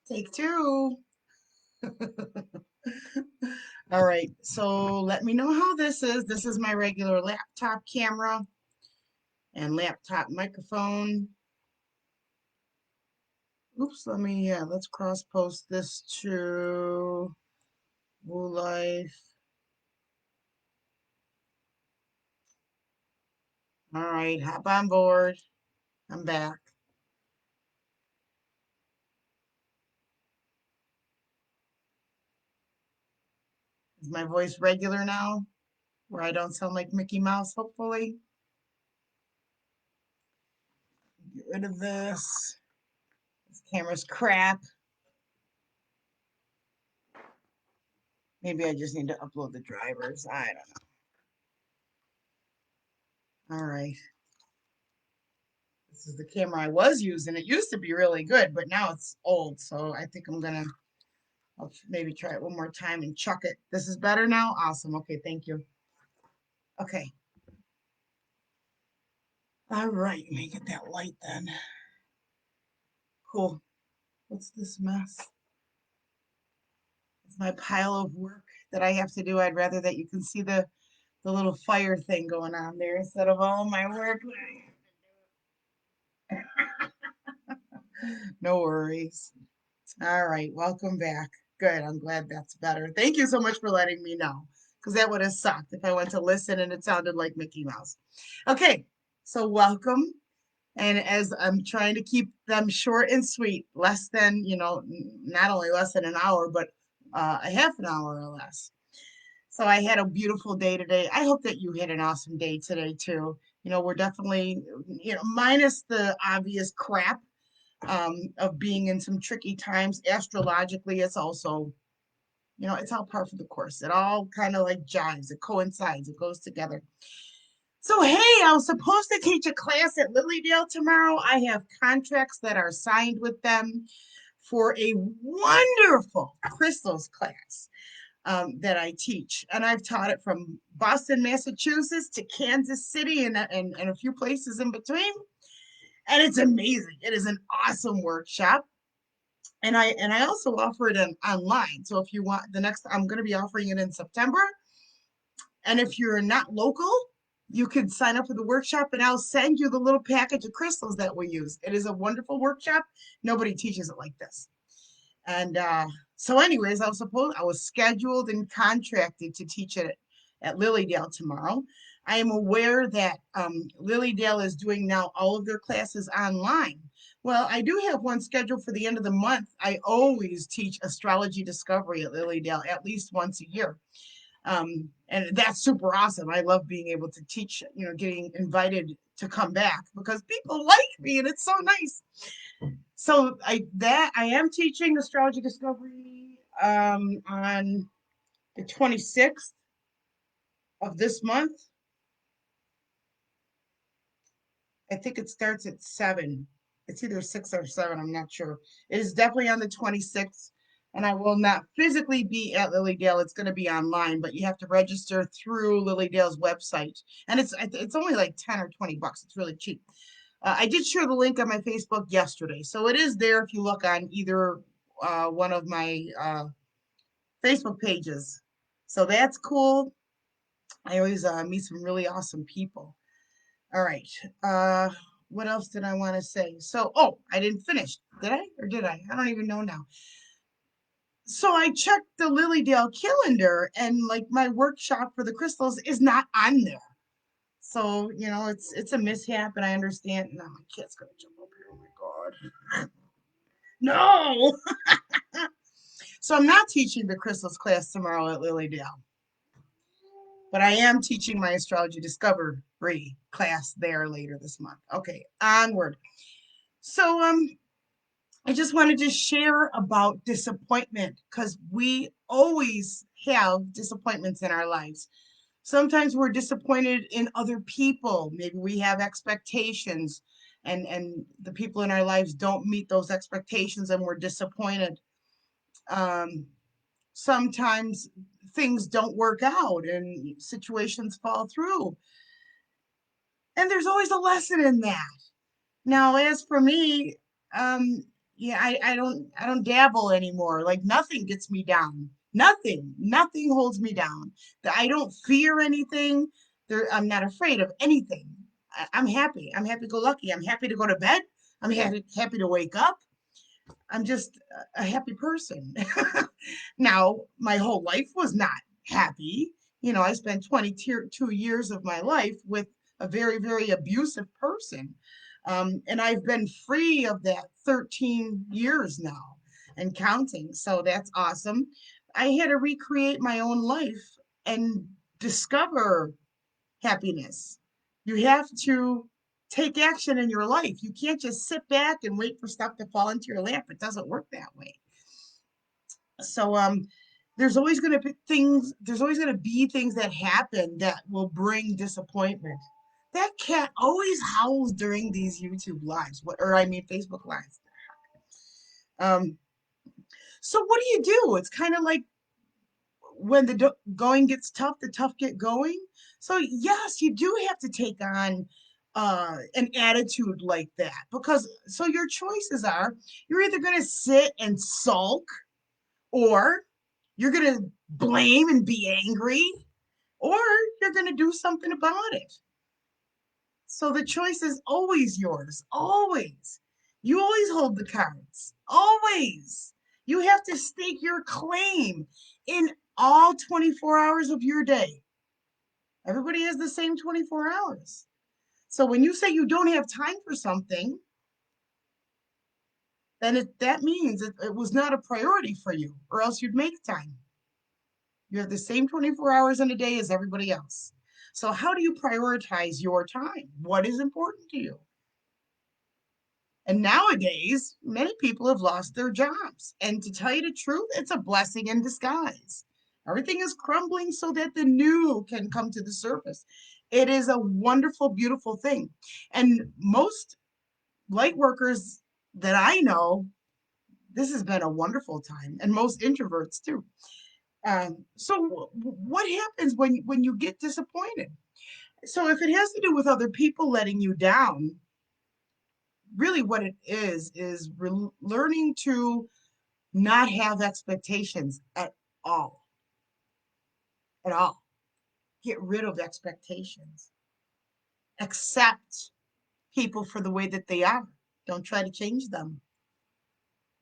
Take two. All right, so let me know how this is. This is my regular laptop camera and laptop microphone. Oops, let's cross post this to Woo Life. All right, hop on board. I'm back. Is my voice regular now? Where I don't sound like Mickey Mouse, hopefully. Get rid of this. This camera's crap. Maybe I just need to upload the drivers. I don't know. All right. This is the camera I was using. It used to be really good, but now it's old. So I think I'll maybe try it one more time and chuck it. This is better now? Awesome. Okay, thank you. Okay. All right, let me get that light then. Cool. What's this mess? It's my pile of work that I have to do. I'd rather that you can see the little fire thing going on there instead of all my work. No worries. All right, welcome back. Good. I'm glad that's better. Thank you so much for letting me know because that would have sucked if I went to listen and it sounded like Mickey Mouse. Okay, so welcome. And as I'm trying to keep them short and sweet, less than, not only less than an hour, but a half an hour or less. So I had a beautiful day today. I hope that you had an awesome day today too. We're definitely, minus the obvious crap of being in some tricky times. Astrologically, it's also, it's all par for the course. It all kind of like jives, it coincides, it goes together. So, hey, I was supposed to teach a class at Lilydale tomorrow. I have contracts that are signed with them for a wonderful crystals class that I teach. And I've taught it from Boston, Massachusetts to Kansas City and a few places in between. And it's amazing. It is an awesome workshop. And I also offer it online. So if you want the next, I'm going to be offering it in September. And if you're not local, you can sign up for the workshop and I'll send you the little package of crystals that we use. It is a wonderful workshop. Nobody teaches it like this. And so, anyways, I was scheduled and contracted to teach it at Lilydale tomorrow. I am aware that Lilydale is doing now all of their classes online. Well, I do have one scheduled for the end of the month. I always teach astrology discovery at Lilydale at least once a year. And that's super awesome. I love being able to teach, getting invited to come back because people like me and it's so nice. So I am teaching astrology discovery on the 26th of this month. I think it starts at 7. It's either 6 or 7, I'm not sure. It is definitely on the 26th, and I will not physically be at Lilydale. It's going to be online, but you have to register through Lilydale's website. And it's only like 10 or 20 bucks. It's really cheap. I did share the link on my Facebook yesterday, so it is there if you look on either one of my Facebook pages. So that's cool. I always meet some really awesome people. All right. What else did I want to say? So, oh, I didn't finish. Did I? Or did I? I don't even know now. So I checked the Lilydale calendar and like my workshop for the crystals is not on there. So, it's a mishap and I understand. Now my kid's gonna jump up here. Oh my God. No. So I'm not teaching the crystals class tomorrow at Lilydale, but I am teaching my astrology discovery class there later this month. Okay, onward. So I just wanted to share about disappointment because we always have disappointments in our lives. Sometimes we're disappointed in other people. Maybe we have expectations and the people in our lives don't meet those expectations and we're disappointed. Um, Sometimes things don't work out and situations fall through. And there's always a lesson in that. Now, as for me, um, yeah, I don't dabble anymore. Like nothing gets me down. Nothing holds me down. That I don't fear anything. I'm not afraid of anything. I'm happy. I'm happy go lucky. I'm happy to go to bed. I'm happy to wake up. I'm just a happy person. Now, my whole life was not happy. I spent 22 years of my life with a very, very abusive person. And I've been free of that 13 years now and counting. So that's awesome. I had to recreate my own life and discover happiness. You have to take action in your life. You can't just sit back and wait for stuff to fall into your lap. It doesn't work that way. So there's always going to be things that happen that will bring disappointment. That cat always howls during these YouTube lives, or I mean Facebook lives. Um, so what do you do? It's kind of like when the going gets tough, the tough get going. So yes, you do have to take on an attitude like that, because so your choices are, you're either going to sit and sulk, or you're going to blame and be angry, or you're going to do something about it. So the choice is always yours, always. You always hold the cards, always. You have to stake your claim in all 24 hours of your day. Everybody has the same 24 hours. So when you say you don't have time for something, then that means it was not a priority for you, or else you'd make time. You have the same 24 hours in a day as everybody else. So how do you prioritize your time? What is important to you? And nowadays, many people have lost their jobs. And to tell you the truth, it's a blessing in disguise. Everything is crumbling so that the new can come to the surface. It is a wonderful, beautiful thing. And most light workers that I know, this has been a wonderful time, and most introverts too. So what happens when you get disappointed? So if it has to do with other people letting you down, really what it is learning to not have expectations all, at all. Get rid of expectations. Accept people for the way that they are. Don't try to change them.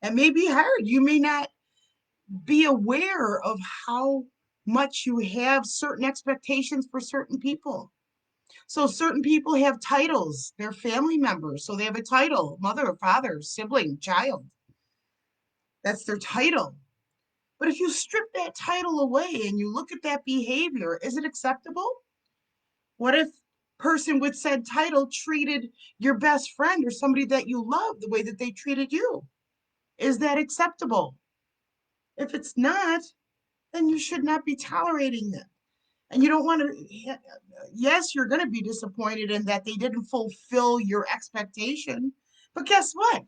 It may be hard. You may not be aware of how much you have certain expectations for certain people. So certain people have titles. They're family members. So they have a title: mother, father, sibling, child. That's their title. But if you strip that title away and you look at that behavior, is it acceptable? What if person with said title treated your best friend or somebody that you love the way that they treated you? Is that acceptable? If it's not, then you should not be tolerating them. And you don't want to, yes, you're going to be disappointed in that they didn't fulfill your expectation. But guess what?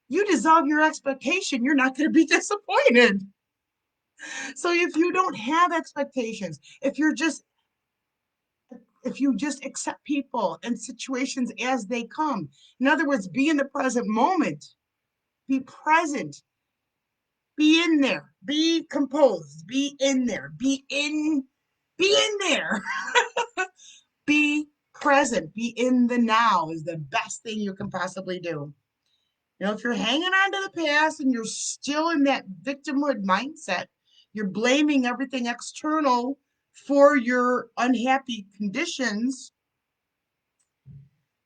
You dissolve your expectation, you're not going to be disappointed. So if you don't have expectations, if you just accept people and situations as they come, in other words, be in the present moment, be present, be in there, be composed, be in there, be in there. Be present, be in the now is the best thing you can possibly do. If you're hanging on to the past and you're still in that victimhood mindset, you're blaming everything external for your unhappy conditions,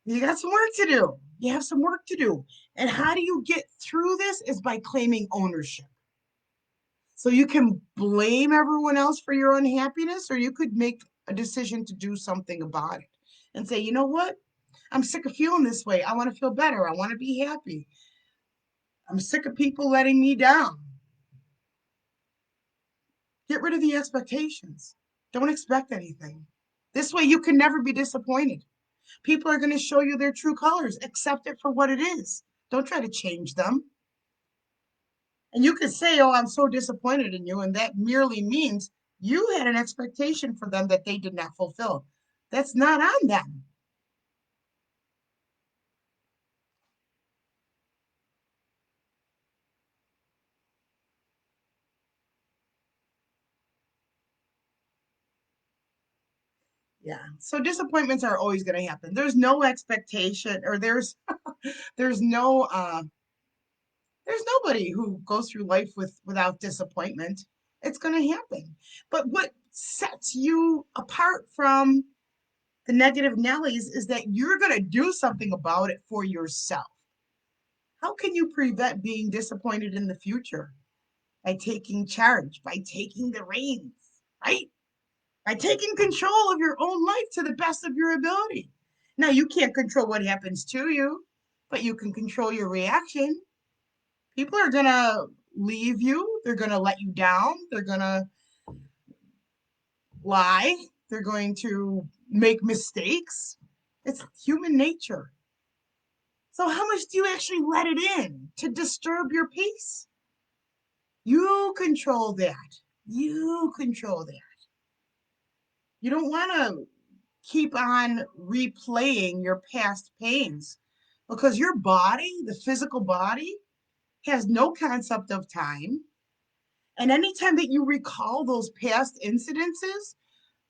you got some work to do. You have some work to do. And how do you get through this is by claiming ownership. So you can blame everyone else for your unhappiness, or you could make a decision to do something about it and say, you know what? I'm sick of feeling this way. I want to feel better. I want to be happy. I'm sick of people letting me down. Get rid of the expectations. Don't expect anything. This way you can never be disappointed. People are going to show you their true colors. Accept it for what it is. Don't try to change them. And you could say, oh, I'm so disappointed in you. And that merely means you had an expectation for them that they did not fulfill. That's not on them. Yeah. So disappointments are always going to happen. There's no expectation, or there's no there's nobody who goes through life without disappointment. It's going to happen. But what sets you apart from the negative Nellies is that you're going to do something about it for yourself. How can you prevent being disappointed in the future? By taking charge, by taking the reins, right? By taking control of your own life to the best of your ability. Now, you can't control what happens to you, but you can control your reaction. People are going to leave you, they're going to let you down, they're going to lie, they're going to make mistakes. It's human nature. So, how much do you actually let it in to disturb your peace? You control that. You control that. You don't want to keep on replaying your past pains because your body, the physical body, has no concept of time. And anytime that you recall those past incidences,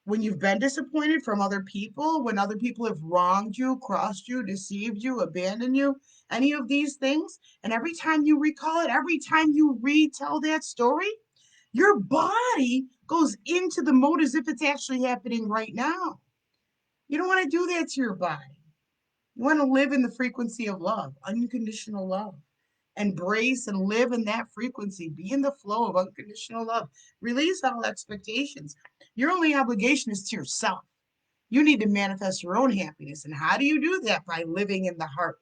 when you've been disappointed from other people, when other people have wronged you, crossed you, deceived you, abandoned you, any of these things, and every time you recall it, every time you retell that story, your body goes into the mode as if it's actually happening right now. You don't want to do that to your body. You want to live in the frequency of love, unconditional love. Embrace and live in that frequency. Be in the flow of unconditional love. Release all expectations. Your only obligation is to yourself. You need to manifest your own happiness. And how do you do that? By living in the heart.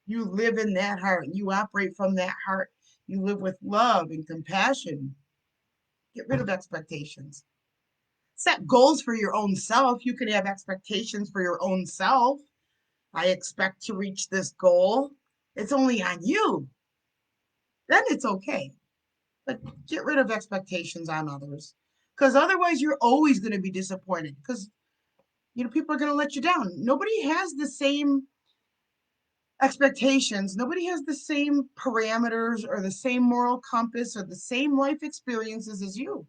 You live in that heart. You operate from that heart. You live with love and compassion. Get rid of expectations. Set goals for your own self. You can have expectations for your own self. I expect to reach this goal. It's only on you. Then it's okay. But get rid of expectations on others. Because otherwise you're always going to be disappointed. Because people are going to let you down. Nobody has the same expectations. Nobody has the same parameters or the same moral compass or the same life experiences as you.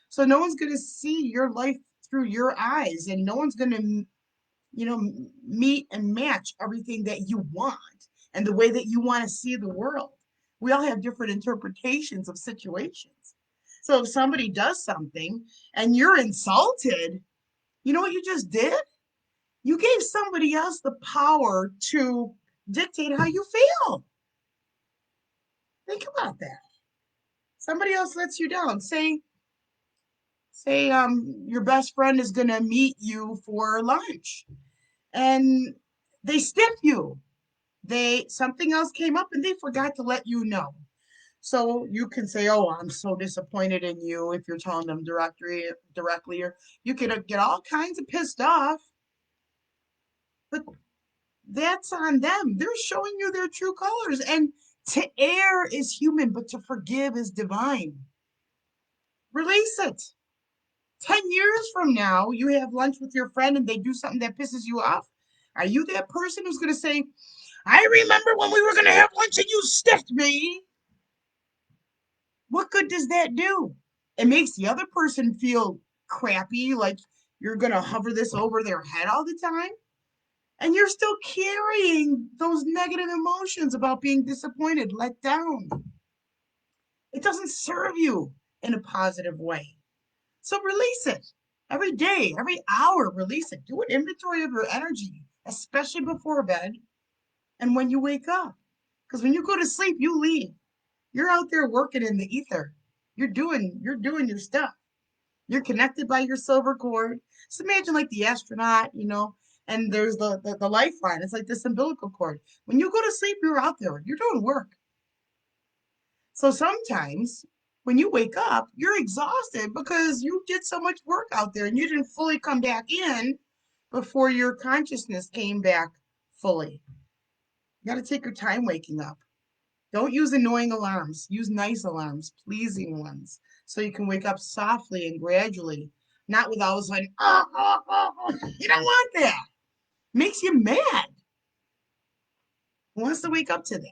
So no one's going to see your life through your eyes, and no one's going to meet and match everything that you want and the way that you want to see the world. We all have different interpretations of situations. So if somebody does something and you're insulted, you know what you just did? You gave somebody else the power to dictate how you feel. Think about that. Somebody else lets you down. Say your best friend is going to meet you for lunch and they stiff you. They Something else came up and they forgot to let you know. So you can say, "Oh, I'm so disappointed in you," if you're telling them directly, or you could get all kinds of pissed off. But that's on them. They're showing you their true colors. And to err is human, but to forgive is divine. Release it. 10 years from now, you have lunch with your friend and they do something that pisses you off. Are you that person who's going to say, "I remember when we were going to have lunch and you stiffed me"? What good does that do? It makes the other person feel crappy, like you're going to hover this over their head all the time. And you're still carrying those negative emotions about being disappointed, let down. It doesn't serve you in a positive way. So release it every day, every hour, release it. Do an inventory of your energy, especially before bed and when you wake up. Because when you go to sleep, you leave. You're out there working in the ether. You're doing your stuff. You're connected by your silver cord. Just imagine like the astronaut, and there's the lifeline. It's like this umbilical cord. When you go to sleep, you're out there. You're doing work. So sometimes when you wake up, you're exhausted because you did so much work out there and you didn't fully come back in before your consciousness came back fully. You got to take your time waking up. Don't use annoying alarms. Use nice alarms, pleasing ones, so you can wake up softly and gradually, not with all of a sudden, oh, oh, oh, oh. You don't want that. Makes you mad. Who wants to wake up to that?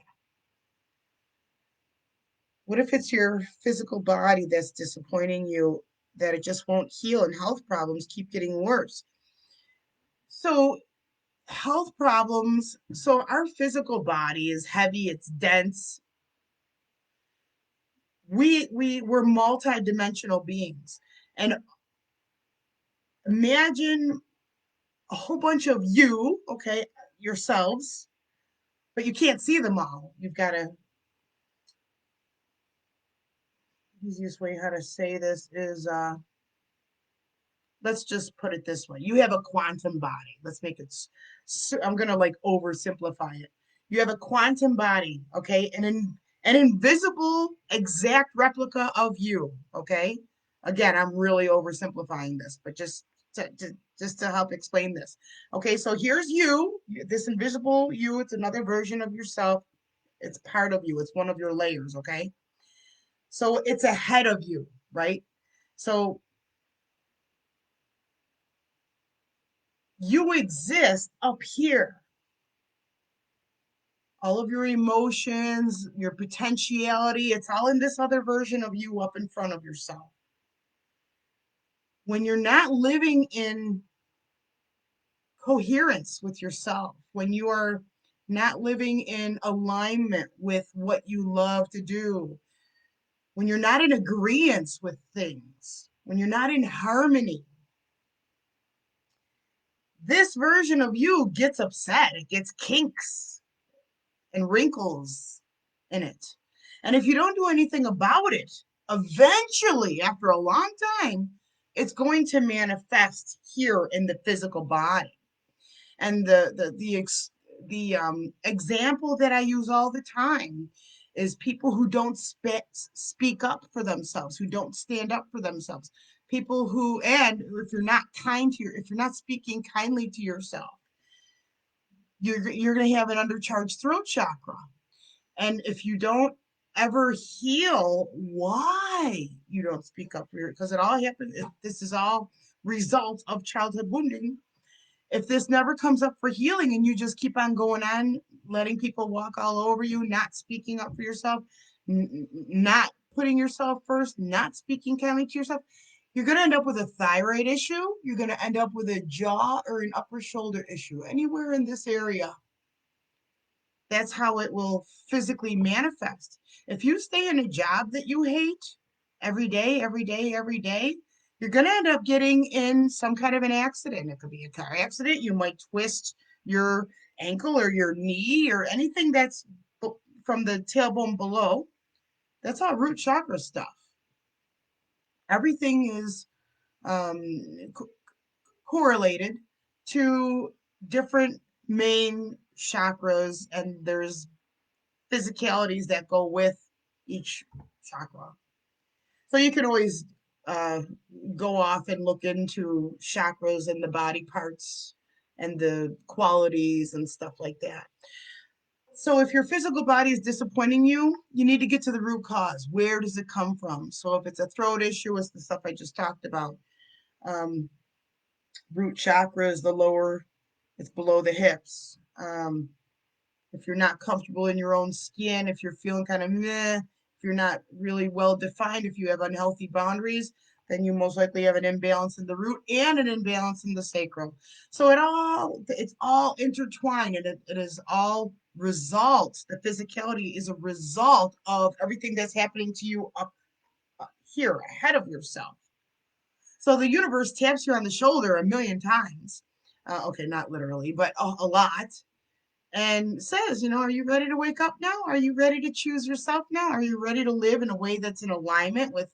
What if it's your physical body that's disappointing you, that it just won't heal and health problems keep getting worse? So health problems. So our physical body is heavy, it's dense. We're multi-dimensional beings. And imagine a whole bunch of you, okay, yourselves, but you can't see them all. You've got to, easiest way how to say this is let's just put it this way. You have a quantum body. Let's make it, I'm going to like oversimplify it. You have a quantum body, okay? An invisible exact replica of you, okay? Again, I'm really oversimplifying this, but just to help explain this. Okay, so here's you, this invisible you, it's another version of yourself. It's part of you. It's one of your layers, okay? So it's ahead of you, right? So you exist up here. All of your emotions, your potentiality, it's all in this other version of you up in front of yourself. When you're not living in coherence with yourself, when you are not living in alignment with what you love to do, when you're not in agreement with things, when you're not in harmony, this version of you gets upset. It gets kinks and wrinkles in it. And if you don't do anything about it, eventually, after a long time, it's going to manifest here in the physical body. And the example that I use all the time is people who don't speak up for themselves, who don't stand up for themselves. People who, and if you're not if you're not speaking kindly to yourself, you're going to have an undercharged throat chakra. And if you don't ever heal why you don't speak up for your, because it all happens, this is all results of childhood wounding. If this never comes up for healing and you just keep on going on, letting people walk all over you, not speaking up for yourself, not putting yourself first, not speaking kindly to yourself, you're going to end up with a thyroid issue. You're going to end up with a jaw or an upper shoulder issue, anywhere in this area. That's how it will physically manifest. If you stay in a job that you hate every day, every day, every day, you're going to end up getting in some kind of an accident. It could be a car accident. You might twist your ankle or your knee or anything that's from the tailbone below. That's all root chakra stuff. Everything is um, correlated to different main chakras, and there's physicalities that go with each chakra. So you can always uh, go off and look into chakras and the body parts and the qualities and stuff like that. So if your physical body is disappointing you, you need to get to the root cause. Where does it come from? So if it's a throat issue, it's the stuff I just talked about. Um, Root chakra is the lower, it's below the hips. If you're not comfortable in your own skin, if you're feeling kind of meh, if you're not really well defined, if you have unhealthy boundaries, then you most likely have an imbalance in the root and an imbalance in the sacral. So it's all intertwined, and it is all results. The physicality is a result of everything that's happening to you up here ahead of yourself. So the universe taps you on the shoulder a million times. Okay, not literally, but a lot, and says, are you ready to wake up now? Are you ready to choose yourself now? Are you ready to live in a way that's in alignment with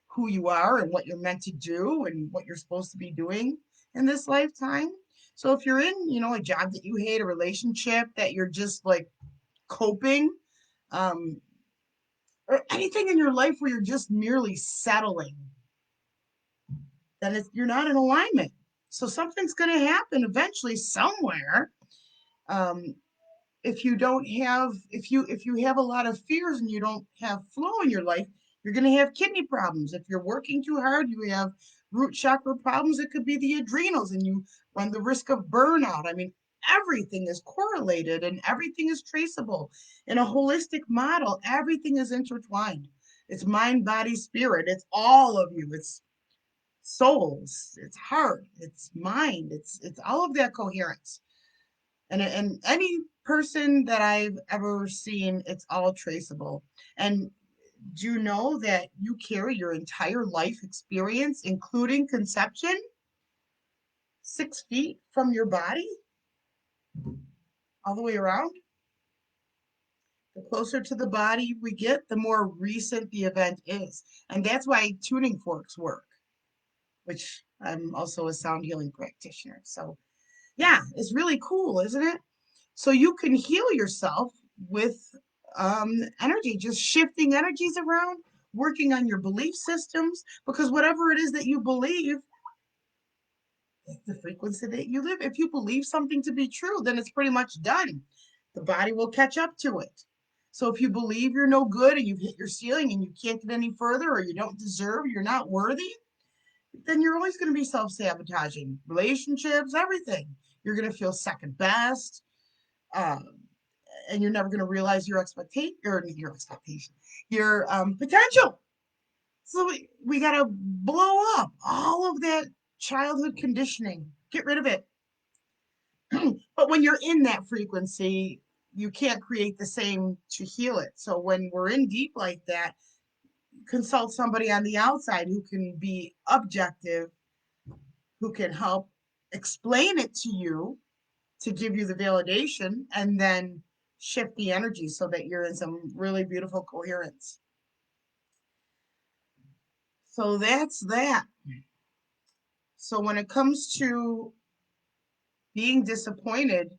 who you are and what you're meant to do and what you're supposed to be doing in this lifetime? So if you're in, a job that you hate, a relationship that you're just like coping, um, or anything in your life where you're just merely settling, then you're not in alignment. So something's going to happen eventually somewhere. Um, if you have a lot of fears and you don't have flow in your life, you're going to have kidney problems. If you're working too hard, you have root chakra problems. It could be the adrenals, and you run the risk of burnout. I mean, everything is correlated and everything is traceable. In a holistic model, everything is intertwined. It's mind, body, spirit. It's all of you. It's souls, it's heart, it's mind, it's all of that coherence. And any person that I've ever seen, it's all traceable. And do you know that you carry your entire life experience, including conception, 6 feet from your body, all the way around? The closer to the body we get, the more recent the event is. And that's why tuning forks work, which I'm also a sound healing practitioner. So, yeah, it's really cool, isn't it? So you can heal yourself with energy, just shifting energies around, working on your belief systems, because whatever it is that you believe, it's the frequency that you live. If you believe something to be true, then it's pretty much done. The body will catch up to it. So if you believe you're no good and you've hit your ceiling and you can't get any further, or you don't deserve, you're not worthy, then you're always going to be self-sabotaging relationships, everything. You're going to feel second best. Um, and you're never going to realize your expectation, your potential. So we got to blow up all of that childhood conditioning, get rid of it. But when you're in that frequency, you can't create the same to heal it. So when we're in deep like that, consult somebody on the outside who can be objective, who can help explain it to you, to give you the validation, and then shift the energy so that you're in some really beautiful coherence. So that's that. So when it comes to being disappointed,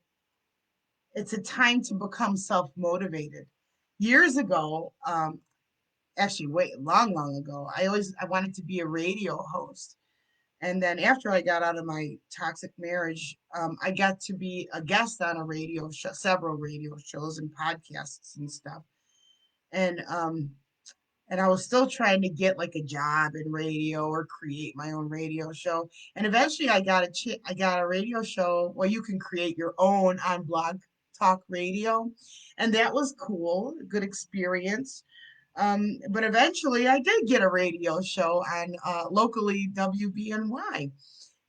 it's a time to become self-motivated. Years ago, actually, wait, long ago, I wanted to be a radio host. And then after I got out of my toxic marriage, I got to be a guest on a radio show, several radio shows and podcasts and stuff. And and I was still trying to get like a job in radio or create my own radio show. And eventually, I got a radio show where you can create your own on Blog Talk Radio, and that was cool, good experience. But eventually, I did get a radio show on locally WBNY,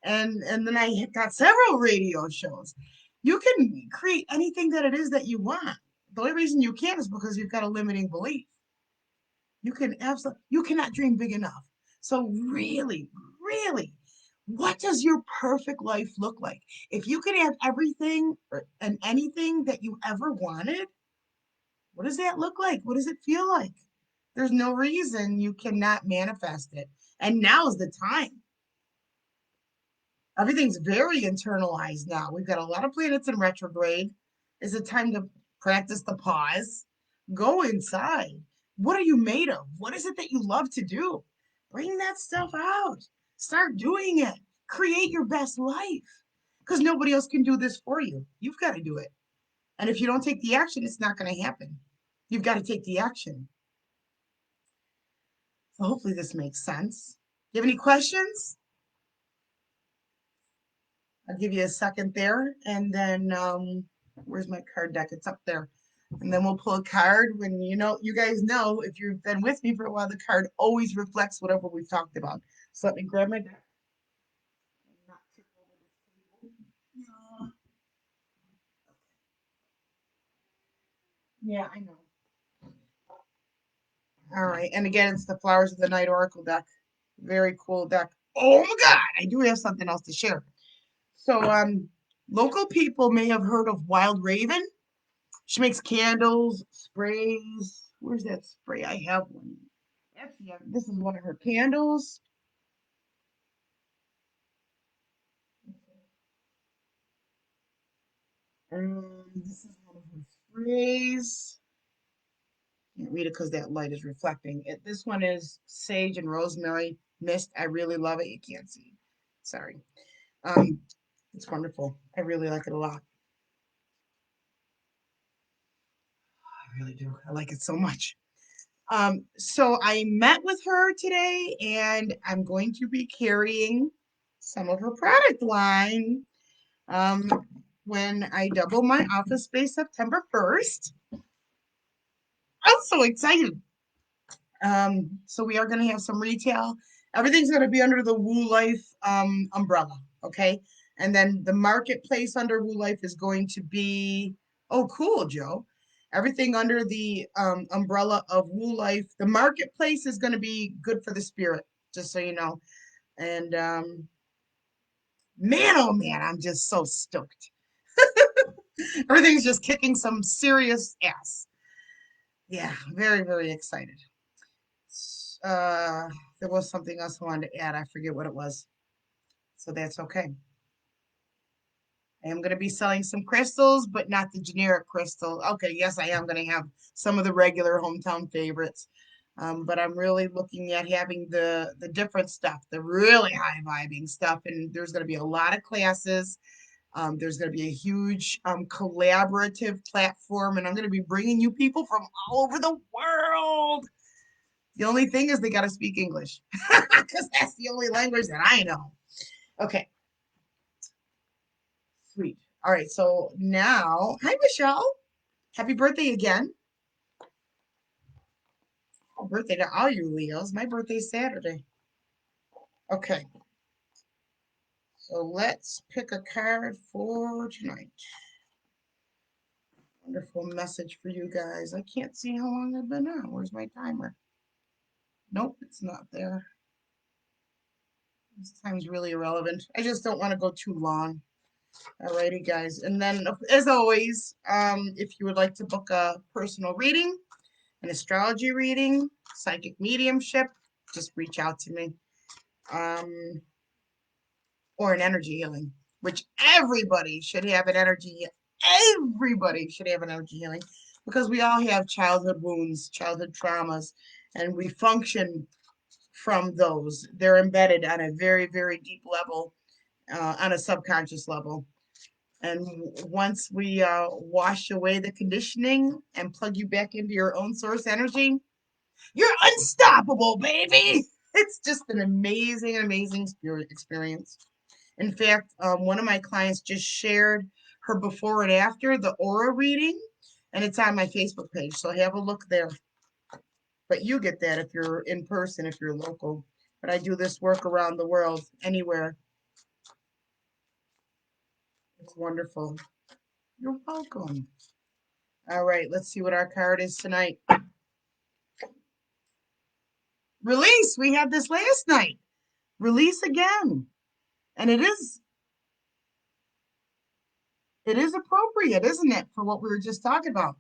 and then I got several radio shows. You can create anything that it is that you want. The only reason you can't is because you've got a limiting belief. You cannot dream big enough. So really, what does your perfect life look like? If you could have everything and anything that you ever wanted, what does that look like? What does it feel like? There's no reason you cannot manifest it. And now is the time. Everything's very internalized now. We've got a lot of planets in retrograde. Is it time to practice the pause? Go inside. What are you made of? What is it that you love to do? Bring that stuff out. Start doing it. Create your best life because nobody else can do this for you. You've got to do it. And if you don't take the action, it's not going to happen. You've got to take the action. So hopefully this makes sense. Do you have any questions? I'll give you a second there. And then where's my card deck? It's up there. And then we'll pull a card when you guys know, if you've been with me for a while, the card always reflects whatever we've talked about. So let me grab my deck. Yeah, I know. All right. And again, it's the Flowers of the Night Oracle deck. Very cool deck. Oh my God, I do have something else to share. So local people may have heard of Wild Raven. She makes candles, sprays. Where's that spray? I have one. Yeah, this is one of her candles. This is one of her sprays. Can't read it because that light is reflecting. This one is sage and rosemary mist. I really love it. You can't see. Sorry. Um, it's wonderful. I really like it a lot. I really do. I like it so much. So I met with her today, and I'm going to be carrying some of her product line um, when I double my office space September 1st. I'm so excited. So we are going to have some retail Everything's going to be under the Woo Life umbrella, okay? And then the marketplace under Woo Life is going to be, oh, cool, Joe. Everything under the umbrella of Woo Life. The marketplace is going to be good for the spirit, just so you know. And man, oh man, I'm just so stoked. Everything's just kicking some serious ass. Yeah, very, very excited. Uh, there was something else I wanted to add. I forget what it was. So that's okay. I am going to be selling some crystals, but not the generic crystal. Okay, yes, I am going to have some of the regular hometown favorites. But I'm really looking at having the different stuff, the really high vibing stuff. And there's going to be a lot of classes. There's going to be a huge collaborative platform, and I'm going to be bringing you people from all over the world. The only thing is they got to speak English because that's the only language that I know. Okay, sweet. All right, so now, hi, Michelle. Happy birthday again. Happy birthday to all you Leos. My birthday's Saturday. Okay, so let's pick a card for tonight. Wonderful message for you guys. I can't see how long I've been on. Where's my timer? Nope, it's not there. This time's really irrelevant. I just don't want to go too long. Alrighty, guys. And then, as always, if you would like to book a personal reading, an astrology reading, psychic mediumship, just reach out to me. Or an energy healing, which everybody should have an energy. Everybody should have an energy healing because we all have childhood wounds, childhood traumas, and we function from those. They're embedded on a very, very deep level, on a subconscious level. And once we wash away the conditioning and plug you back into your own source energy, you're unstoppable, baby. It's just an amazing, amazing spirit experience. In fact, one of my clients just shared her before and after the aura reading, and it's on my Facebook page. So have a look there. But you get that if you're in person, if you're local. But I do this work around the world, anywhere. It's wonderful. You're welcome. All right, let's see what our card is tonight. Release. We had this last night. Release again. And it is appropriate, isn't it, for what we were just talking about?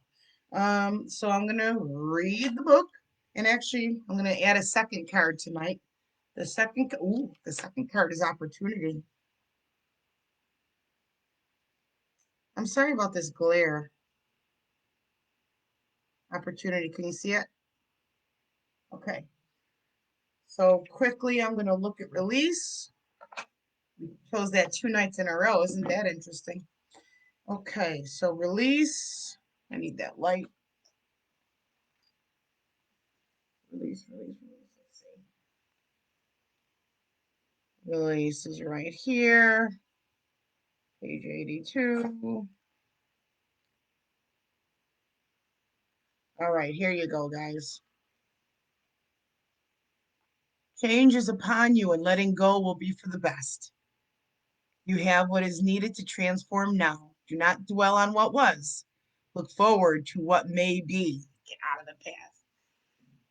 So I'm gonna read the book, and actually, I'm gonna add a second card tonight. The second card is opportunity. I'm sorry about this glare. Opportunity. Can you see it? Okay. So quickly, I'm gonna look at release. We chose that 2 nights in a row. Isn't that interesting? Okay. So release. I need that light. Release. Release. Release. Let's see. Release is right here. Page 82. All right, here you go, guys. Change is upon you, and letting go will be for the best. You have what is needed to transform now. Do not dwell on what was. Look forward to what may be. Get out of the past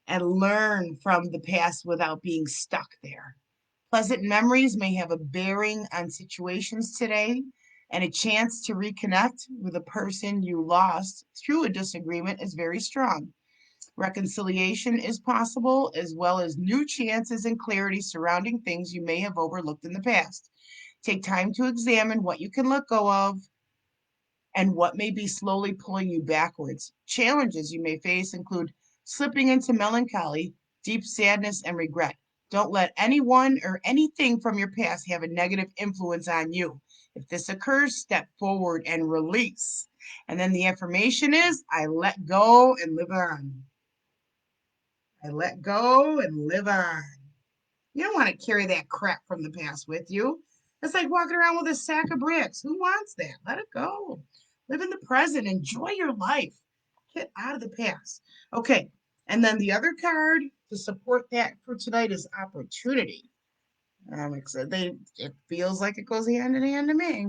and learn from the past without being stuck there. Pleasant memories may have a bearing on situations today, and a chance to reconnect with a person you lost through a disagreement is very strong. Reconciliation is possible, as well as new chances and clarity surrounding things you may have overlooked in the past. Take time to examine what you can let go of and what may be slowly pulling you backwards. Challenges you may face include slipping into melancholy, deep sadness, and regret. Don't let anyone or anything from your past have a negative influence on you. If this occurs, step forward and release. And then the affirmation is, I let go and live on. I let go and live on. You don't want to carry that crap from the past with you. It's like walking around with a sack of bricks. Who wants that? Let it go. Live in the present. Enjoy your life. Get out of the past. Okay. And then the other card to support that for tonight is opportunity. I'm excited. It feels like it goes hand in hand to me.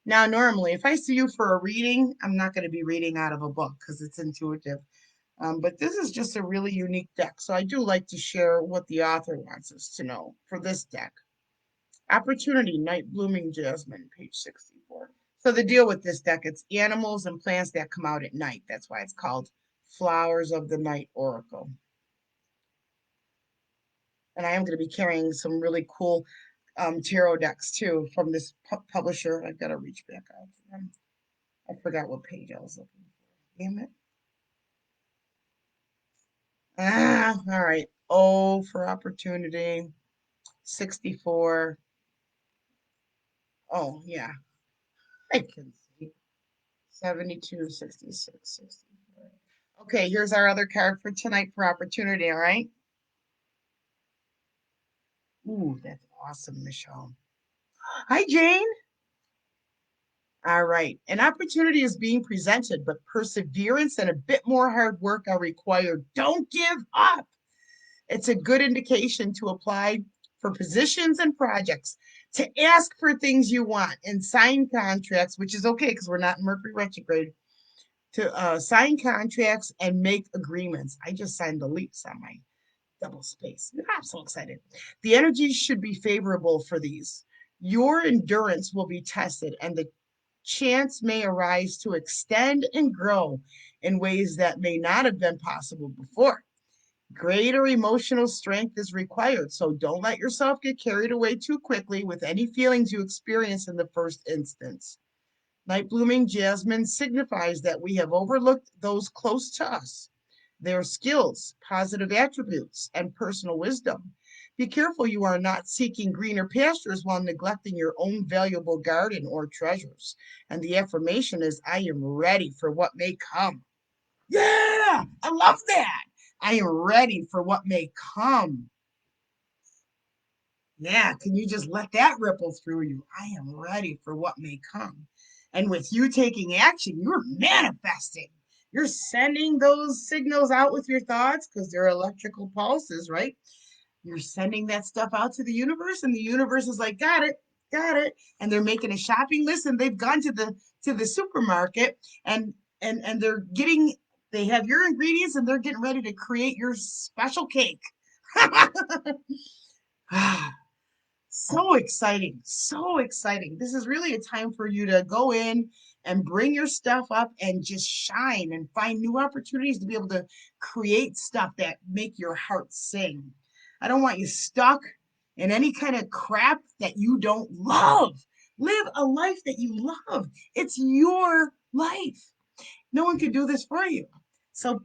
Now, normally, if I see you for a reading, I'm not going to be reading out of a book because it's intuitive. But this is just a really unique deck. So I do like to share what the author wants us to know for this deck. Opportunity, Night Blooming Jasmine, page 64. So the deal with this deck, it's animals and plants that come out at night. That's why it's called Flowers of the Night Oracle. And I am going to be carrying some really cool tarot decks too from this publisher. I've got to reach back out to them. I forgot what page I was looking for. Damn it. All right. O for opportunity. 64. Oh, yeah. I can see. 72, 66, 64. Okay, here's our other card for tonight for opportunity, all right? Ooh, that's awesome, Michelle. Hi, Jane. All right. An opportunity is being presented, but perseverance and a bit more hard work are required. Don't give up. It's a good indication to apply for positions and projects, to ask for things you want and sign contracts, which is okay because we're not in Mercury retrograde, to sign contracts and make agreements. I just signed the lease on my double space. I'm so excited. The energies should be favorable for these. Your endurance will be tested, and the chance may arise to extend and grow in ways that may not have been possible before. Greater emotional strength is required, so don't let yourself get carried away too quickly with any feelings you experience in the first instance. Night blooming jasmine signifies that we have overlooked those close to us, their skills, positive attributes, and personal wisdom. Be careful you are not seeking greener pastures while neglecting your own valuable garden or treasures. And the affirmation is, I am ready for what may come. Yeah, I love that. I am ready for what may come. Yeah, can you just let that ripple through you? I am ready for what may come. And with you taking action, you're manifesting. You're sending those signals out with your thoughts because they're electrical pulses, right? You're sending that stuff out to the universe, and the universe is like, got it, got it. And they're making a shopping list, and they've gone to the supermarket, and they're getting they have your ingredients, and they're getting ready to create your special cake. So exciting. So exciting. This is really a time for you to go in and bring your stuff up and just shine and find new opportunities to be able to create stuff that make your heart sing. I don't want you stuck in any kind of crap that you don't love. Live a life that you love. It's your life. No one can do this for you. So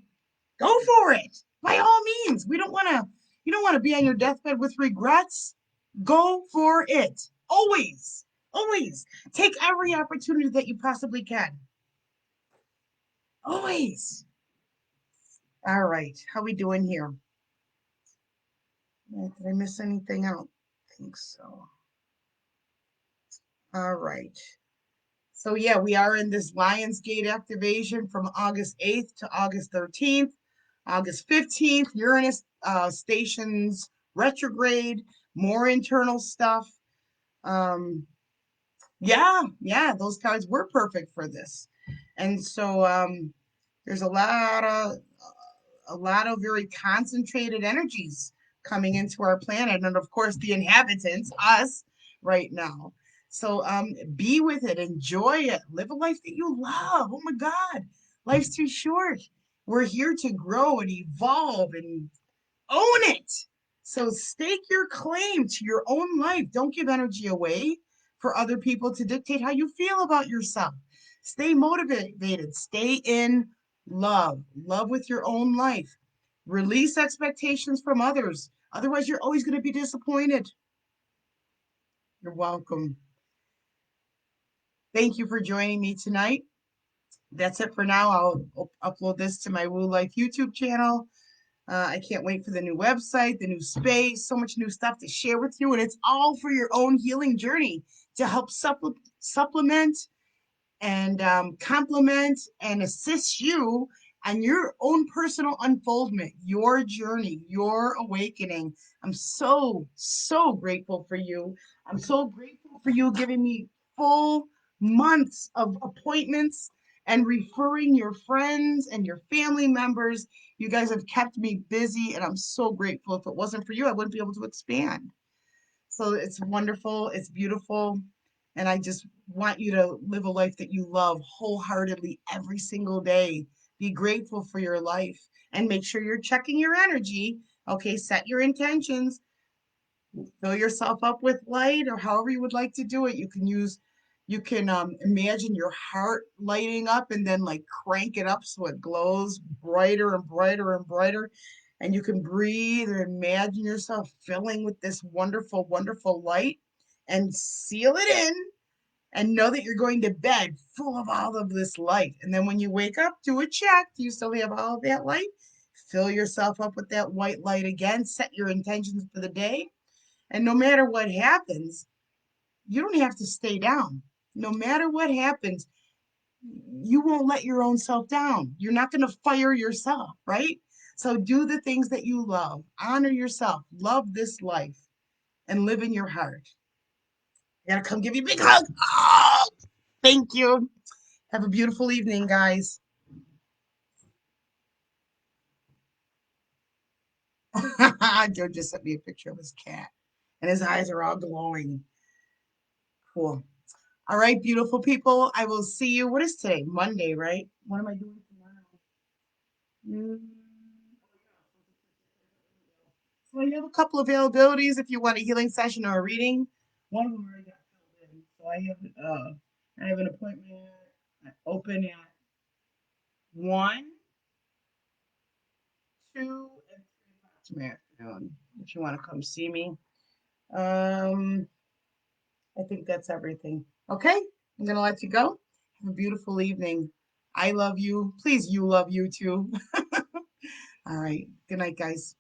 go for it. By all means. You don't want to be on your deathbed with regrets. Go for it. Always. Always. Take every opportunity that you possibly can. Always. All right. How we doing here? Did I miss anything? I don't think so. All right. So yeah, we are in this Lionsgate activation from August 8th to August 13th. August 15th, Uranus stations retrograde, more internal stuff. Yeah, those cards were perfect for this. And so there's a lot of very concentrated energies coming into our planet, and of course the inhabitants, us, right now. So be with it, enjoy it, live a life that you love. Oh my God, life's too short. We're here to grow and evolve and own it. So stake your claim to your own life. Don't give energy away for other people to dictate how you feel about yourself. Stay motivated. Stay in love. Love with your own life. Release expectations from others. Otherwise, you're always going to be disappointed. You're welcome. Thank you for joining me tonight. That's it for now. I'll upload this to my Woo Life YouTube channel. I can't wait for the new website, the new space, so much new stuff to share with you. And it's all for your own healing journey to help supplement and complement and assist you on your own personal unfoldment, your journey, your awakening. I'm so, so grateful for you. I'm so grateful for you giving me full months of appointments and referring your friends and your family members. You guys have kept me busy, and I'm so grateful. If it wasn't for you, I wouldn't be able to expand. So it's wonderful, it's beautiful. And I just want you to live a life that you love wholeheartedly every single day. Be grateful for your life and make sure you're checking your energy. Okay, set your intentions, fill yourself up with light or however you would like to do it. You can imagine your heart lighting up and then like crank it up so it glows brighter and brighter and brighter. And you can breathe or imagine yourself filling with this wonderful, wonderful light and seal it in and know that you're going to bed full of all of this light. And then when you wake up, do a check. Do you still have all of that light? Fill yourself up with that white light again. Set your intentions for the day. And no matter what happens, you don't have to stay down. No matter what happens, you won't let your own self down. You're not going to fire yourself, right? So do the things that you love. Honor yourself. Love this life and live in your heart. I gotta come give you a big hug. Oh, thank you. Have a beautiful evening, guys. Joe just sent me a picture of his cat, and his eyes are all glowing. Cool. All right, beautiful people. I will see you. What is today? Monday, right? What am I doing tomorrow? Mm, So I have a couple availabilities if you want a healing session or a reading. One of them already got filled in. So I have an appointment open at 1, 2, and 3 o'clock tomorrow afternoon if you want to come see me. Um, I think that's everything. Okay, I'm gonna let you go. Have a beautiful evening. I love you. Please, you love you too. All right. Good night, guys.